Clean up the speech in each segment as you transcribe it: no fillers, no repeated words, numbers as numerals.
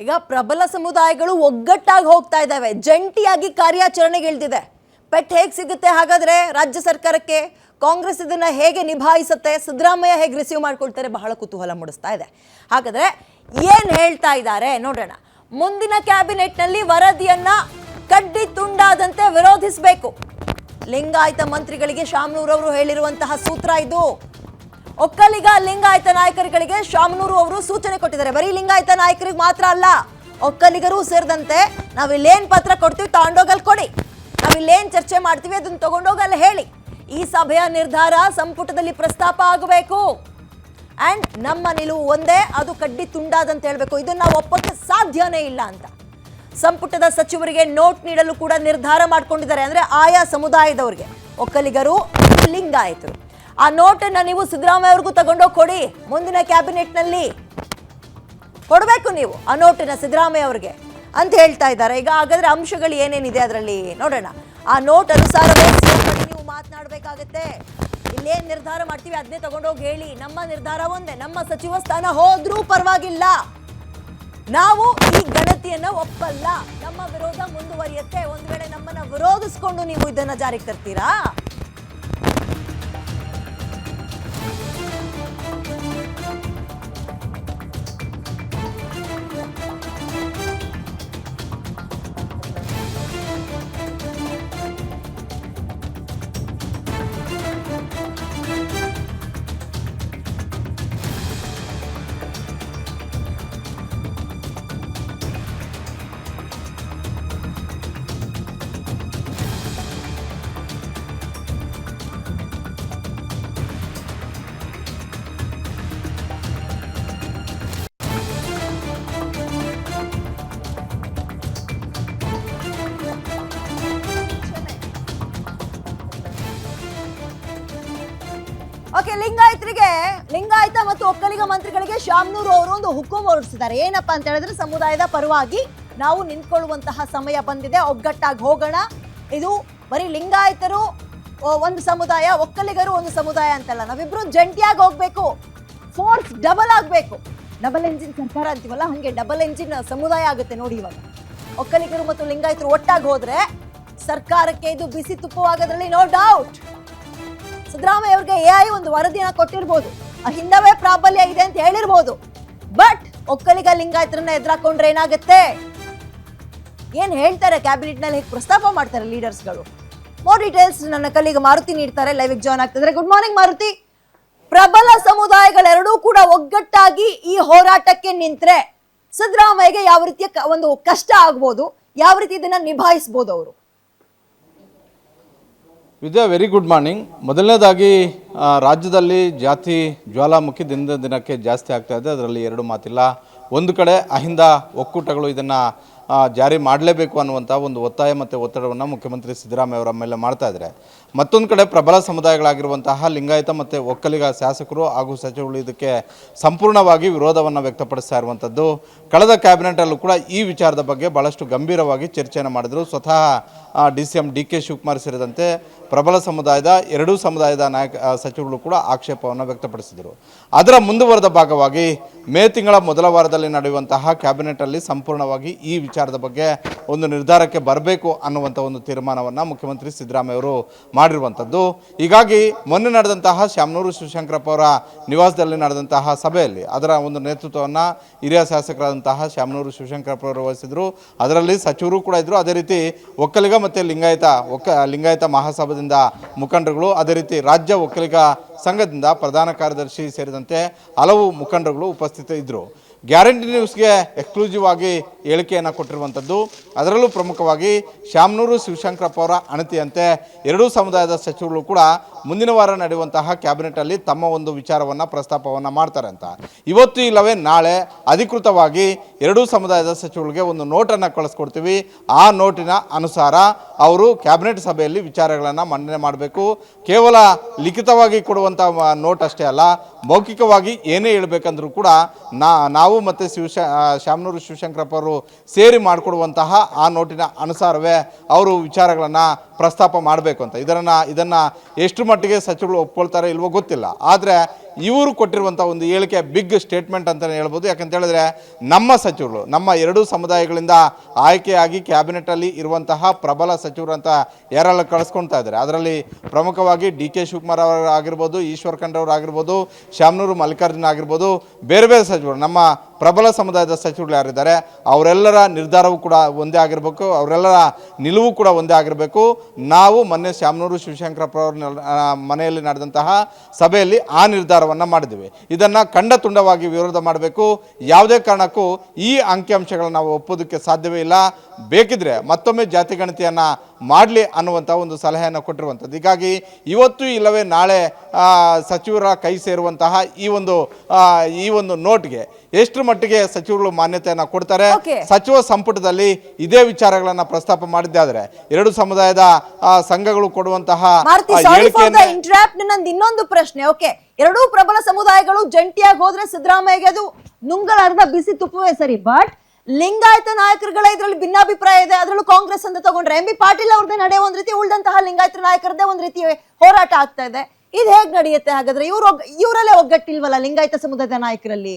ಈಗ ಪ್ರಬಲ ಸಮುದಾಯಗಳು ಒಗ್ಗಟ್ಟಾಗಿ ಹೋಗ್ತಾ ಇದ್ದಾವೆ, ಜಂಟಿಯಾಗಿ ಕಾರ್ಯಾಚರಣೆಗೆ ಇಳಿದಿದೆ. ಪೆಟ್ ಹೇಗೆ ಸಿಗುತ್ತೆ ಹಾಗಾದ್ರೆ ರಾಜ್ಯ ಸರ್ಕಾರಕ್ಕೆ? ಕಾಂಗ್ರೆಸ್ ಇದನ್ನ ಹೇಗೆ ನಿಭಾಯಿಸುತ್ತೆ? ಸಿದ್ದರಾಮಯ್ಯ ಹೇಗೆ ರಿಸೀವ್ ಮಾಡ್ಕೊಳ್ತಾರೆ? ಬಹಳ ಕುತೂಹಲ ಮೂಡಿಸ್ತಾ ಇದೆ. ಹಾಗಾದ್ರೆ ಏನ್ ಹೇಳ್ತಾ ಇದ್ದಾರೆ ನೋಡೋಣ. ಮುಂದಿನ ಕ್ಯಾಬಿನೆಟ್ನಲ್ಲಿ ವರದಿಯನ್ನ ಕಡ್ಡಿ ತುಂಡಾದಂತೆ ವಿರೋಧಿಸಬೇಕು. ಲಿಂಗಾಯತ ಮಂತ್ರಿಗಳಿಗೆ ಶಾಮನೂರ್ ಅವರು ಹೇಳಿರುವಂತಹ ಸೂತ್ರ ಇದು. ಒಕ್ಕಲಿಗ ಲಿಂಗಾಯತ ನಾಯಕರುಗಳಿಗೆ ಶಾಮನೂರು ಅವರು ಸೂಚನೆ ಕೊಟ್ಟಿದ್ದಾರೆ. ಬರೀ ಲಿಂಗಾಯತ ನಾಯಕರಿಗೆ ಮಾತ್ರ ಅಲ್ಲ, ಒಕ್ಕಲಿಗರು ಸೇರಿದಂತೆ ನಾವಿಲ್ಲೇನ್ ಪತ್ರ ಕೊಡ್ತೀವಿ ತಗೊಂಡೋಗಲ್ಲಿ ಕೊಡಿ, ನಾವಿಲ್ಲೇನ್ ಚರ್ಚೆ ಮಾಡ್ತೀವಿ ಅದನ್ನ ತಗೊಂಡೋಗಲ್ಲಿ ಹೇಳಿ. ಈ ಸಭೆಯ ನಿರ್ಧಾರ ಸಂಪುಟದಲ್ಲಿ ಪ್ರಸ್ತಾಪ ಆಗಬೇಕು. ಅಂಡ್ ನಮ್ಮ ನಿಲುವು ಒಂದೇ, ಅದು ಕಡ್ಡಿ ತುಂಡಾದಂತ ಹೇಳ್ಬೇಕು. ಇದನ್ನ ನಾವು ಒಪ್ಪಕ್ಕೆ ಸಾಧ್ಯನೇ ಇಲ್ಲ ಅಂತ ಸಂಪುಟದ ಸಚಿವರಿಗೆ ನೋಟ್ ನೀಡಲು ಕೂಡ ನಿರ್ಧಾರ ಮಾಡ್ಕೊಂಡಿದ್ದಾರೆ. ಅಂದ್ರೆ ಆಯಾ ಸಮುದಾಯದವರಿಗೆ, ಒಕ್ಕಲಿಗರು, ಲಿಂಗಾಯತರು. ಆ ನೋಟನ್ನ ನೀವು ಸಿದ್ದರಾಮಯ್ಯ ಅವ್ರಿಗೂ ತಗೊಂಡೋಗಿ ಕೊಡಿ. ಮುಂದಿನ ಕ್ಯಾಬಿನೆಟ್ನಲ್ಲಿ ಕೊಡಬೇಕು ನೀವು ಆ ನೋಟನ್ನ ಸಿದ್ದರಾಮಯ್ಯ ಅವ್ರಿಗೆ ಅಂತ ಹೇಳ್ತಾ ಇದ್ದಾರೆ. ಈಗ ಹಾಗಾದ್ರೆ ಅಂಶಗಳು ಏನೇನಿದೆ ಅದರಲ್ಲಿ ನೋಡೋಣ. ಆ ನೋಟ್ ಅನುಸಾರವೇ ನೀವು ಮಾತನಾಡಬೇಕಾಗತ್ತೆ. ಇಲ್ಲೇನ್ ನಿರ್ಧಾರ ಮಾಡ್ತೀವಿ ಅದನ್ನೇ ತಗೊಂಡೋಗಿ ಹೇಳಿ. ನಮ್ಮ ನಿರ್ಧಾರ ಒಂದೇ, ನಮ್ಮ ಸಚಿವ ಸ್ಥಾನ ಹೋದ್ರೂ ಪರವಾಗಿಲ್ಲ, ನಾವು ಈ ಗಣತಿಯನ್ನ ಒಪ್ಪಲ್ಲ, ನಮ್ಮ ವಿರೋಧ ಮುಂದುವರಿಯುತ್ತೆ. ಒಂದ್ ವೇಳೆ ನಮ್ಮನ್ನ ವಿರೋಧಿಸ್ಕೊಂಡು ನೀವು ಇದನ್ನ ಜಾರಿಗೆ ತರ್ತೀರಾ? ಓಕೆ, ಲಿಂಗಾಯತ ಮತ್ತು ಒಕ್ಕಲಿಗ ಮಂತ್ರಿಗಳಿಗೆ ಶಾಮನೂರು ಅವರು ಒಂದು ಹುಕುಂ ಹೊರಡಿಸಿದ್ದಾರೆ. ಏನಪ್ಪಾ ಅಂತ ಹೇಳಿದ್ರೆ, ಸಮುದಾಯದ ಪರವಾಗಿ ನಾವು ನಿಂತ್ಕೊಳ್ಳುವಂತಹ ಸಮಯ ಬಂದಿದೆ, ಒಗ್ಗಟ್ಟಾಗಿ ಹೋಗೋಣ. ಇದು ಬರೀ ಲಿಂಗಾಯತರು ಒಂದು ಸಮುದಾಯ, ಒಕ್ಕಲಿಗರು ಒಂದು ಸಮುದಾಯ ಅಂತಲ್ಲ, ನಾವಿಬ್ರು ಜಂಟಿಯಾಗಿ ಹೋಗ್ಬೇಕು, ಫೋರ್ಸ್ ಡಬಲ್ ಆಗ್ಬೇಕು. ಡಬಲ್ ಎಂಜಿನ್ ಸರ್ಕಾರ ಅಂತೀವಲ್ಲ, ಹಂಗೆ ಡಬಲ್ ಎಂಜಿನ್ ಸಮುದಾಯ ಆಗುತ್ತೆ ನೋಡಿ. ಇವಾಗ ಒಕ್ಕಲಿಗರು ಮತ್ತು ಲಿಂಗಾಯತರು ಒಟ್ಟಾಗಿ ಹೋದ್ರೆ ಸರ್ಕಾರಕ್ಕೆ ಇದು ಬಿಸಿ ತುಪ್ಪವಾಗೋದ್ರಲ್ಲಿ ನೋ ಡೌಟ್. ಸಿದ್ದರಾಮಯ್ಯ ಅವ್ರಿಗೆ AI ಒಂದು ವರದಿನ ಕೊಟ್ಟಿರ್ಬೋದು, ಹಿಂದವೇ ಪ್ರಾಬಲ್ಯ ಇದೆ ಅಂತ ಹೇಳಿರ್ಬೋದು. ಬಟ್ ಒಕ್ಕಲಿಗ ಲಿಂಗಾಯತರನ್ನ ಎದುರಾಕೊಂಡ್ರೆ ಏನಾಗುತ್ತೆ? ಏನ್ ಹೇಳ್ತಾರೆ ಕ್ಯಾಬಿನೆಟ್ ನಲ್ಲಿ, ಹೇಗೆ ಪ್ರಸ್ತಾಪ ಮಾಡ್ತಾರೆ ಲೀಡರ್ಸ್ಗಳು? ಮೋರ್ ಡೀಟೇಲ್ಸ್ ನನ್ನ ಕಲಿಗ ಮಾರುತಿ ನೀಡ್ತಾರೆ. ಲೈವ್ ಜಾಯ್ನ್ ಆಗ್ತಿದ್ರೆ. Good morning Maruti. ಪ್ರಬಲ ಸಮುದಾಯಗಳೆರಡೂ ಕೂಡ ಒಗ್ಗಟ್ಟಾಗಿ ಈ ಹೋರಾಟಕ್ಕೆ ನಿಂತ್ರೆ ಸಿದ್ದರಾಮಯ್ಯಗೆ ಯಾವ ರೀತಿಯ ಒಂದು ಕಷ್ಟ ಆಗ್ಬೋದು, ಯಾವ ರೀತಿ ಇದನ್ನ ನಿಭಾಯಿಸಬಹುದು ಅವರು? ವಿದ್ಯಾ, ವೆರಿ ಗುಡ್ ಮಾರ್ನಿಂಗ್. ಮೊದಲನೇದಾಗಿ ರಾಜ್ಯದಲ್ಲಿ ಜಾತಿ ಜ್ವಾಲಾಮುಖಿ ದಿನದ ದಿನಕ್ಕೆ ಜಾಸ್ತಿ ಆಗ್ತಾ ಇದೆ, ಅದರಲ್ಲಿ ಎರಡು ಮಾತಿಲ್ಲ. ಒಂದು ಕಡೆ ಅಹಿಂದ ಒಕ್ಕೂಟಗಳು ಇದನ್ನು ಜಾರಿ ಮಾಡಲೇಬೇಕು ಅನ್ನುವಂಥ ಒಂದು ಒತ್ತಾಯ ಮತ್ತು ಒತ್ತಡವನ್ನು ಮುಖ್ಯಮಂತ್ರಿ ಸಿದ್ದರಾಮಯ್ಯ ಅವರ ಮೇಲೆ ಮಾಡ್ತಾ ಇದ್ದಾರೆ. ಮತ್ತೊಂದು ಕಡೆ ಪ್ರಬಲ ಸಮುದಾಯಗಳಾಗಿರುವಂತಹ ಲಿಂಗಾಯತ ಮತ್ತು ಒಕ್ಕಲಿಗ ಶಾಸಕರು ಹಾಗೂ ಸಚಿವರು ಇದಕ್ಕೆ ಸಂಪೂರ್ಣವಾಗಿ ವಿರೋಧವನ್ನು ವ್ಯಕ್ತಪಡಿಸ್ತಾ ಇರುವಂಥದ್ದು. ಕಳೆದ ಕ್ಯಾಬಿನೆಟಲ್ಲೂ ಕೂಡ ಈ ವಿಚಾರದ ಬಗ್ಗೆ ಭಾಳಷ್ಟು ಗಂಭೀರವಾಗಿ ಚರ್ಚೆಯನ್ನು ಮಾಡಿದರು. ಸ್ವತಃ DCM DK ಶಿವಕುಮಾರ್ ಸೇರಿದಂತೆ ಪ್ರಬಲ ಸಮುದಾಯದ ಎರಡೂ ಸಮುದಾಯದ ಸಚಿವರು ಕೂಡ ಆಕ್ಷೇಪವನ್ನು ವ್ಯಕ್ತಪಡಿಸಿದರು. ಅದರ ಮುಂದುವರೆದ ಭಾಗವಾಗಿ ಮೇ ತಿಂಗಳ ಮೊದಲ ವಾರದಲ್ಲಿ ನಡೆಯುವಂತಹ ಕ್ಯಾಬಿನೆಟಲ್ಲಿ ಸಂಪೂರ್ಣವಾಗಿ ಈ ವಿಚಾರದ ಬಗ್ಗೆ ಒಂದು ನಿರ್ಧಾರಕ್ಕೆ ಬರಬೇಕು ಅನ್ನುವಂಥ ಒಂದು ತೀರ್ಮಾನವನ್ನು ಮುಖ್ಯಮಂತ್ರಿ ಸಿದ್ದರಾಮಯ್ಯ ಅವರು ಮಾಡಿರುವಂಥದ್ದು. ಹೀಗಾಗಿ ಮೊನ್ನೆ ನಡೆದಂತಹ ಶಾಮನೂರು ಶಿವಶಂಕರಪ್ಪ ಅವರ ನಿವಾಸದಲ್ಲಿ ನಡೆದಂತಹ ಸಭೆಯಲ್ಲಿ ಅದರ ಒಂದು ನೇತೃತ್ವವನ್ನು ಹಿರಿಯ ಶಾಸಕರಾದಂತಹ ಶಾಮನೂರು ಶಿವಶಂಕರಪ್ಪ ಅವರು ವಹಿಸಿದರು. ಅದರಲ್ಲಿ ಸಚಿವರು ಕೂಡ ಇದ್ದರು. ಅದೇ ರೀತಿ ಒಕ್ಕಲಿಗ ಮತ್ತು ಲಿಂಗಾಯತ ಮಹಾಸಭಾದಿಂದ ಮುಖಂಡರುಗಳು, ಅದೇ ರೀತಿ ರಾಜ್ಯ ಒಕ್ಕಲಿಗ ಸಂಘದಿಂದ ಪ್ರಧಾನ ಕಾರ್ಯದರ್ಶಿ ಸೇರಿದಂತೆ ಹಲವು ಮುಖಂಡರುಗಳು ಉಪಸ್ಥಿತರಿದ್ದರು. ಗ್ಯಾರಂಟಿ ನ್ಯೂಸ್ಗೆ ಎಕ್ಸ್ಕ್ಲೂಸಿವ್ ಆಗಿ ಹೇಳಿಕೆಯನ್ನು ಕೊಟ್ಟಿರುವಂಥದ್ದು. ಅದರಲ್ಲೂ ಪ್ರಮುಖವಾಗಿ ಶಾಮನೂರು ಶಿವಶಂಕರಪ್ಪ ಅವರ ಅಣತಿಯಂತೆ ಎರಡೂ ಸಮುದಾಯದ ಸಚಿವರು ಕೂಡ ಮುಂದಿನ ವಾರ ನಡೆಯುವಂತಹ ಕ್ಯಾಬಿನೆಟಲ್ಲಿ ತಮ್ಮ ಒಂದು ವಿಚಾರವನ್ನು ಪ್ರಸ್ತಾಪವನ್ನು ಮಾಡ್ತಾರೆ ಅಂತ. ಇವತ್ತು ಇಲ್ಲವೇ ನಾಳೆ ಅಧಿಕೃತವಾಗಿ ಎರಡೂ ಸಮುದಾಯದ ಸಚಿವರಿಗೆ ಒಂದು ನೋಟನ್ನು ಕಳಿಸ್ಕೊಡ್ತೀವಿ. ಆ ನೋಟಿನ ಅನುಸಾರ ಅವರು ಕ್ಯಾಬಿನೆಟ್ ಸಭೆಯಲ್ಲಿ ವಿಚಾರಗಳನ್ನು ಮಂಡನೆ ಮಾಡಬೇಕು. ಕೇವಲ ಲಿಖಿತವಾಗಿ ಕೊಡುವಂಥ ನೋಟ್ ಅಷ್ಟೇ ಅಲ್ಲ, ಮೌಖಿಕವಾಗಿ ಏನೇ ಹೇಳಬೇಕಂದ್ರೂ ಕೂಡ ನಾವು ಮತ್ತು ಶಾಮನೂರು ಶಿವಶಂಕರಪ್ಪ ಅವರು ಸೇರಿ ಮಾಡಿಕೊಡುವಂತಹ ಆ ನೋಟಿನ ಅನುಸಾರವೇ ಅವರು ವಿಚಾರಗಳನ್ನು ಪ್ರಸ್ತಾಪ ಮಾಡಬೇಕು ಅಂತ. ಇದನ್ನು ಎಷ್ಟು ಮಟ್ಟಿಗೆ ಸಚಿವರು ಒಪ್ಕೊಳ್ತಾರೆ ಇಲ್ವೋ ಗೊತ್ತಿಲ್ಲ. ಆದರೆ ಇವರು ಕೊಟ್ಟಿರುವಂಥ ಒಂದು ಹೇಳಿಕೆ ಬಿಗ್ ಸ್ಟೇಟ್ಮೆಂಟ್ ಅಂತಲೇ ಹೇಳ್ಬೋದು. ಯಾಕಂತ ಹೇಳಿದ್ರೆ ನಮ್ಮ ಸಚಿವರು, ನಮ್ಮ ಎರಡೂ ಸಮುದಾಯಗಳಿಂದ ಆಯ್ಕೆಯಾಗಿ ಕ್ಯಾಬಿನೆಟಲ್ಲಿ ಇರುವಂತಹ ಪ್ರಬಲ ಸಚಿವರು ಅಂತ ಯಾರೆಲ್ಲ ಕಳಿಸ್ಕೊಳ್ತಾ ಇದ್ದಾರೆ, ಅದರಲ್ಲಿ ಪ್ರಮುಖವಾಗಿ ಡಿ ಕೆ ಶಿವಕುಮಾರ್ ಅವರು ಆಗಿರ್ಬೋದು, ಈಶ್ವರ್ ಖಂಡ್ರೆ ಅವರು ಆಗಿರ್ಬೋದು, ಶಾಮನೂರು ಮಲ್ಲಿಕಾರ್ಜುನ ಆಗಿರ್ಬೋದು, ಬೇರೆ ಬೇರೆ ಸಚಿವರು, ನಮ್ಮ ಪ್ರಬಲ ಸಮುದಾಯದ ಸಚಿವರು ಯಾರಿದ್ದಾರೆ ಅವರೆಲ್ಲರ ನಿರ್ಧಾರವೂ ಕೂಡ ಒಂದೇ ಆಗಿರಬೇಕು, ಅವರೆಲ್ಲರ ನಿಲುವು ಕೂಡ ಒಂದೇ ಆಗಿರಬೇಕು. ನಾವು ಮೊನ್ನೆ ಶಾಮನೂರು ಶಿವಶಂಕರಪ್ಪ ಅವ್ರ ಮನೆಯಲ್ಲಿ ನಡೆದಂತಹ ಸಭೆಯಲ್ಲಿ ಆ ನಿರ್ಧಾರವನ್ನು ಮಾಡಿದ್ವಿ. ಇದನ್ನು ಖಂಡ ತುಂಡವಾಗಿ ವಿರೋಧ ಮಾಡಬೇಕು. ಯಾವುದೇ ಕಾರಣಕ್ಕೂ ಈ ಅಂಕಿಅಂಶಗಳನ್ನು ನಾವು ಒಪ್ಪೋದಕ್ಕೆ ಸಾಧ್ಯವೇ ಇಲ್ಲ. ಬೇಕಿದ್ರೆ ಮತ್ತೊಮ್ಮೆ ಜಾತಿ ಗಣತಿಯನ್ನು ಮಾಡಲಿ ಅನ್ನುವಂಥ ಒಂದು ಸಲಹೆಯನ್ನು ಕೊಟ್ಟಿರುವಂಥದ್ದು. ಹೀಗಾಗಿ ಇವತ್ತು ಇಲ್ಲವೇ ನಾಳೆ ಸಚಿವರ ಕೈ ಸೇರುವಂತಹ ಈ ಒಂದು ನೋಟ್ಗೆ ಎಷ್ಟು ಮಟ್ಟಿಗೆ ಸಚಿವರು ಮಾನ್ಯತೆಯನ್ನು ಕೊಡ್ತಾರೆ, ಸಚಿವ ಸಂಪುಟದಲ್ಲಿ ಇದೇ ವಿಚಾರಗಳನ್ನ ಪ್ರಸ್ತಾಪ ಮಾಡಿದ್ದೆ ಆದರೆ ಎರಡು ಸಮುದಾಯದ ಸಂಘಗಳು ಕೊಡುವಂತಹ ಇನ್ನೊಂದು ಪ್ರಶ್ನೆ. ಓಕೆ, ಎರಡೂ ಪ್ರಬಲ ಸಮುದಾಯಗಳು ಜಂಟಿಯಾಗಿ ಹೋದ್ರೆ ಸಿದ್ದರಾಮಯ್ಯಗೆ ಅದು ನುಂಗಲಾರದ ಬಿಸಿ ತುಪ್ಪವೇ ಸರಿ. ಬಟ್ ಲಿಂಗಾಯತ ನಾಯಕರುಗಳ ಇದರಲ್ಲಿ ಭಿನ್ನಾಭಿಪ್ರಾಯ ಇದೆ. ಅದರಲ್ಲೂ ಕಾಂಗ್ರೆಸ್ ಅಂತ ತಗೊಂಡ್ರೆ ಎಂ ಬಿ ಪಾಟೀಲ್ ಅವ್ರದ್ದೇ ನಡೆ ಒಂದ್ ರೀತಿ, ಉಳಿದಂತಹ ಲಿಂಗಾಯತ ನಾಯಕರದ್ದೇ ಒಂದ್ ರೀತಿ ಹೋರಾಟ ಆಗ್ತಾ ಇದೆ. ಇದು ಹೇಗ್ ನಡೆಯುತ್ತೆ ಹಾಗಾದ್ರೆ? ಇವರಲ್ಲೇ ಒಗ್ಗಟ್ಟಿಲ್ವಲ್ಲ ಲಿಂಗಾಯತ ಸಮುದಾಯದ ನಾಯಕರಲ್ಲಿ?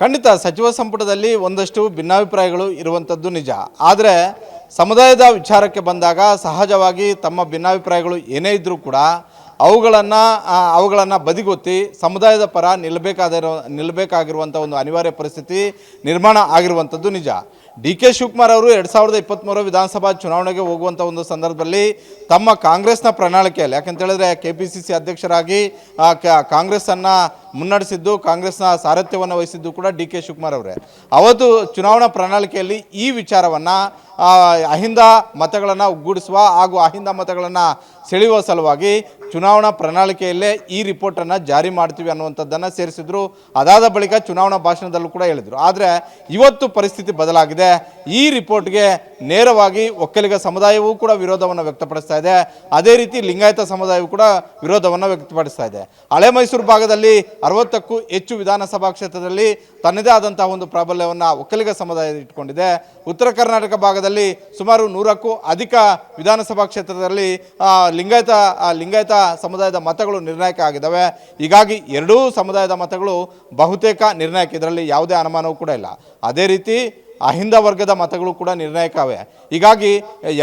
ಖಂಡಿತ ಸಚಿವ ಸಂಪುಟದಲ್ಲಿ ಒಂದಷ್ಟು ಭಿನ್ನಾಭಿಪ್ರಾಯಗಳು ಇರುವಂಥದ್ದು ನಿಜ. ಆದರೆ ಸಮುದಾಯದ ವಿಚಾರಕ್ಕೆ ಬಂದಾಗ ಸಹಜವಾಗಿ ತಮ್ಮ ಭಿನ್ನಾಭಿಪ್ರಾಯಗಳು ಏನೇ ಇದ್ದರೂ ಕೂಡ ಅವುಗಳನ್ನು ಬದಿಗೊತ್ತಿ ಸಮುದಾಯದ ಪರ ನಿಲ್ಲಬೇಕಾಗಿರುವಂಥ ಒಂದು ಅನಿವಾರ್ಯ ಪರಿಸ್ಥಿತಿ ನಿರ್ಮಾಣ ಆಗಿರುವಂಥದ್ದು ನಿಜ. ಡಿ ಕೆ ಶಿವಕುಮಾರ್ ಅವರು 2023 ವಿಧಾನಸಭಾ ಚುನಾವಣೆಗೆ ಹೋಗುವಂಥ ಒಂದು ಸಂದರ್ಭದಲ್ಲಿ ತಮ್ಮ ಕಾಂಗ್ರೆಸ್ನ ಪ್ರಣಾಳಿಕೆಯಲ್ಲಿ, ಯಾಕಂತೇಳಿದ್ರೆ KPCC ಅಧ್ಯಕ್ಷರಾಗಿ ಕಾಂಗ್ರೆಸ್ಸನ್ನು ಮುನ್ನಡೆಸಿದ್ದು, ಕಾಂಗ್ರೆಸ್ನ ಸಾರಥ್ಯವನ್ನು ವಹಿಸಿದ್ದು ಕೂಡ ಡಿ ಕೆ ಶಿವಕುಮಾರ್ ಅವರೇ. ಅವತ್ತು ಚುನಾವಣಾ ಪ್ರಣಾಳಿಕೆಯಲ್ಲಿ ಈ ವಿಚಾರವನ್ನು ಅಹಿಂದ ಮತಗಳನ್ನು ಒಗ್ಗೂಡಿಸುವ ಹಾಗೂ ಅಹಿಂದ ಮತಗಳನ್ನು ಸೆಳೆಯುವ ಸಲುವಾಗಿ ಚುನಾವಣಾ ಪ್ರಣಾಳಿಕೆಯಲ್ಲೇ ಈ ರಿಪೋರ್ಟನ್ನು ಜಾರಿ ಮಾಡ್ತೀವಿ ಅನ್ನುವಂಥದ್ದನ್ನು ಸೇರಿಸಿದ್ರು. ಅದಾದ ಬಳಿಕ ಚುನಾವಣಾ ಭಾಷಣದಲ್ಲೂ ಕೂಡ ಹೇಳಿದರು. ಆದರೆ ಇವತ್ತು ಪರಿಸ್ಥಿತಿ ಬದಲಾಗಿದೆ. ಈ ರಿಪೋರ್ಟ್ಗೆ ನೇರವಾಗಿ ಒಕ್ಕಲಿಗ ಸಮುದಾಯವೂ ಕೂಡ ವಿರೋಧವನ್ನು ವ್ಯಕ್ತಪಡಿಸ್ತಾ ಇದೆ. ಅದೇ ರೀತಿ ಲಿಂಗಾಯತ ಸಮುದಾಯವೂ ಕೂಡ ವಿರೋಧವನ್ನು ವ್ಯಕ್ತಪಡಿಸ್ತಾ ಇದೆ. ಹಳೆ ಮೈಸೂರು ಭಾಗದಲ್ಲಿ 60ಕ್ಕೂ ಹೆಚ್ಚು ವಿಧಾನಸಭಾ ಕ್ಷೇತ್ರದಲ್ಲಿ ತನ್ನದೇ ಆದಂತಹ ಒಂದು ಪ್ರಾಬಲ್ಯವನ್ನು ಒಕ್ಕಲಿಗ ಸಮುದಾಯ ಇಟ್ಕೊಂಡಿದೆ. ಉತ್ತರ ಕರ್ನಾಟಕ ಭಾಗದಲ್ಲಿ ಸುಮಾರು 100ಕ್ಕೂ ಅಧಿಕ ವಿಧಾನಸಭಾ ಕ್ಷೇತ್ರದಲ್ಲಿ ಲಿಂಗಾಯತ ಸಮುದಾಯದ ಮತಗಳು ನಿರ್ಣಾಯಕ ಆಗಿದ್ದಾವೆ. ಹೀಗಾಗಿ ಎರಡೂ ಸಮುದಾಯದ ಮತಗಳು ಬಹುತೇಕ ನಿರ್ಣಾಯಕ, ಇದರಲ್ಲಿ ಯಾವುದೇ ಅನುಮಾನವೂ ಕೂಡ ಇಲ್ಲ. ಅದೇ ರೀತಿ ಅಹಿಂದ ವರ್ಗದ ಮತಗಳು ಕೂಡ ನಿರ್ಣಾಯಕವೇ. ಹೀಗಾಗಿ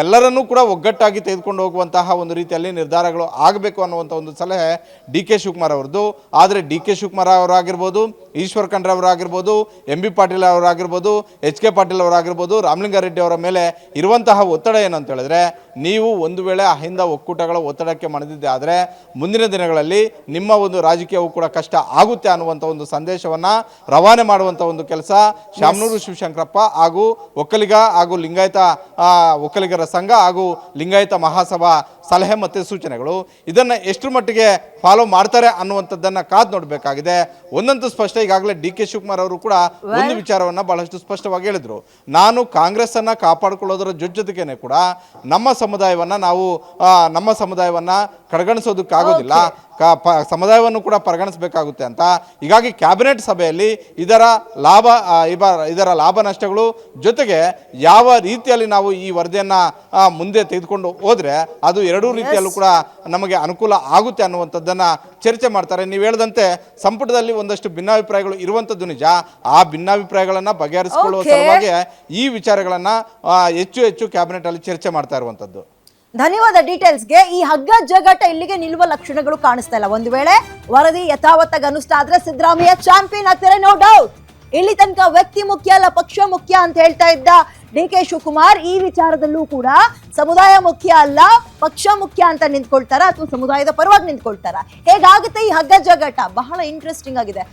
ಎಲ್ಲರನ್ನೂ ಕೂಡ ಒಗ್ಗಟ್ಟಾಗಿ ತೆಗೆದುಕೊಂಡು ಹೋಗುವಂತಹ ಒಂದು ರೀತಿಯಲ್ಲಿ ನಿರ್ಧಾರಗಳು ಆಗಬೇಕು ಅನ್ನುವಂಥ ಒಂದು ಸಲಹೆ ಡಿ ಕೆ ಶಿವಕುಮಾರ್ ಅವರದ್ದು. ಆದರೆ ಡಿ ಕೆ ಶಿವಕುಮಾರ್ ಅವರಾಗಿರ್ಬೋದು, ಈಶ್ವರ್ ಖಂಡ್ರೆ ಅವರಾಗಿರ್ಬೋದು, ಎಂ ಬಿ ಪಾಟೀಲ್ ಅವರಾಗಿರ್ಬೋದು, ಎಚ್ ಕೆ ಪಾಟೀಲ್ ಅವರಾಗಿರ್ಬೋದು, ರಾಮಲಿಂಗಾರೆಡ್ಡಿ ಅವರ ಮೇಲೆ ಇರುವಂತಹ ಒತ್ತಡ ಏನು ಅಂತ ಹೇಳಿದ್ರೆ, ನೀವು ಒಂದು ವೇಳೆ ಅಹಿಂದ ಒಕ್ಕೂಟಗಳ ಒತ್ತಡಕ್ಕೆ ಮಣಿದಿದ್ದೆ ಆದರೆ ಮುಂದಿನ ದಿನಗಳಲ್ಲಿ ನಿಮ್ಮ ಒಂದು ರಾಜಕೀಯವೂ ಕೂಡ ಕಷ್ಟ ಆಗುತ್ತೆ ಅನ್ನುವಂಥ ಒಂದು ಸಂದೇಶವನ್ನು ರವಾನೆ ಮಾಡುವಂಥ ಒಂದು ಕೆಲಸ ಶಾಮನೂರು ಶಿವಶಂಕರಪ್ಪ ಹಾಗೂ ಒಕ್ಕಲಿಗ ಹಾಗೂ ಒಕ್ಕಲಿಗರ ಸಂಘ ಹಾಗೂ ಲಿಂಗಾಯತ ಮಹಾಸಭಾ ಸಲಹೆ ಮತ್ತು ಸೂಚನೆಗಳು ಇದನ್ನು ಎಷ್ಟು ಮಟ್ಟಿಗೆ ಫಾಲೋ ಮಾಡ್ತಾರೆ ಅನ್ನುವಂಥದ್ದನ್ನು ಕಾದು ನೋಡಬೇಕಾಗಿದೆ. ಒಂದಂತೂ ಸ್ಪಷ್ಟ, ಈಗಾಗಲೇ ಡಿ ಕೆ ಶಿವಕುಮಾರ್ ಅವರು ಕೂಡ ಒಂದು ವಿಚಾರವನ್ನು ಬಹಳಷ್ಟು ಸ್ಪಷ್ಟವಾಗಿ ಹೇಳಿದರು. ನಾನು ಕಾಂಗ್ರೆಸ್ಸನ್ನು ಕಾಪಾಡಿಕೊಳ್ಳೋದರ ಜೊತೆಗೇನೆ ಕೂಡ ನಮ್ಮ ಸಮುದಾಯವನ್ನು ಕಡೆಗಣಿಸೋದಕ್ಕಾಗೋದಿಲ್ಲ, ಸಮುದಾಯವನ್ನು ಕೂಡ ಪರಿಗಣಿಸಬೇಕಾಗುತ್ತೆ ಅಂತ. ಹೀಗಾಗಿ ಕ್ಯಾಬಿನೆಟ್ ಸಭೆಯಲ್ಲಿ ಇದರ ಲಾಭ ನಷ್ಟಗಳು ಜೊತೆಗೆ ಯಾವ ರೀತಿಯಲ್ಲಿ ನಾವು ಈ ವರದಿಯನ್ನು ಮುಂದೆ ತೆಗೆದುಕೊಂಡು ಹೋದರೆ ಅದು ಎರಡೂ ರೀತಿಯಲ್ಲೂ ಕೂಡ ನಮಗೆ ಅನುಕೂಲ ಆಗುತ್ತೆ ಅನ್ನುವಂಥದ್ದನ್ನು ಚರ್ಚೆ ಮಾಡ್ತಾರೆ. ನೀವು ಹೇಳಿದಂತೆ ಸಂಪುಟದಲ್ಲಿ ಒಂದಷ್ಟು ಭಿನ್ನಾಭಿಪ್ರಾಯಗಳು ಇರುವಂಥದ್ದು ನಿಜ. ಆ ಭಿನ್ನಾಭಿಪ್ರಾಯಗಳನ್ನು ಬಗೆಹರಿಸಿಕೊಳ್ಳುವ ಸಲುವಾಗಿ ಈ ವಿಚಾರಗಳನ್ನು ಹೆಚ್ಚು ಕ್ಯಾಬಿನೆಟ್ ಅಲ್ಲಿ ಚರ್ಚೆ ಮಾಡ್ತಾ ಇರುವಂಥದ್ದು. ಧನ್ಯವಾದ ಡೀಟೇಲ್ಸ್ಗೆ. ಈ ಹಗ್ಗ ಜಗ್ಗಾಟ ಇಲ್ಲಿಗೆ ನಿಲ್ಲುವ ಲಕ್ಷಣಗಳು ಕಾಣಿಸ್ತಾ ಇಲ್ಲ. ಒಂದು ವೇಳೆ ವರದಿ ಯಥಾವತ್ತಾಗಿ ಅನುಷ್ಠಾನ ಆದ್ರೆ ಸಿದ್ದರಾಮಯ್ಯ ಚಾಂಪಿಯನ್ ಆಗ್ತಾರೆ, ನೋ ಡೌಟ್. ಇಲ್ಲಿ ತನಕ ವ್ಯಕ್ತಿ ಮುಖ್ಯ ಅಲ್ಲ ಪಕ್ಷ ಮುಖ್ಯ ಅಂತ ಹೇಳ್ತಾ ಇದ್ದ ಡಿ ಕೆ ಶಿವಕುಮಾರ್ ಈ ವಿಚಾರದಲ್ಲೂ ಕೂಡ ಸಮುದಾಯ ಮುಖ್ಯ ಅಲ್ಲ ಪಕ್ಷ ಮುಖ್ಯ ಅಂತ ನಿಂತ್ಕೊಳ್ತಾರ ಅಥವಾ ಸಮುದಾಯದ ಪರವಾಗಿ ನಿಂತ್ಕೊಳ್ತಾರ? ಹೇಗಾಗುತ್ತೆ ಈ ಹಗ್ಗ ಜಗ್ಗಾಟ? ಬಹಳ ಇಂಟ್ರೆಸ್ಟಿಂಗ್ ಆಗಿದೆ.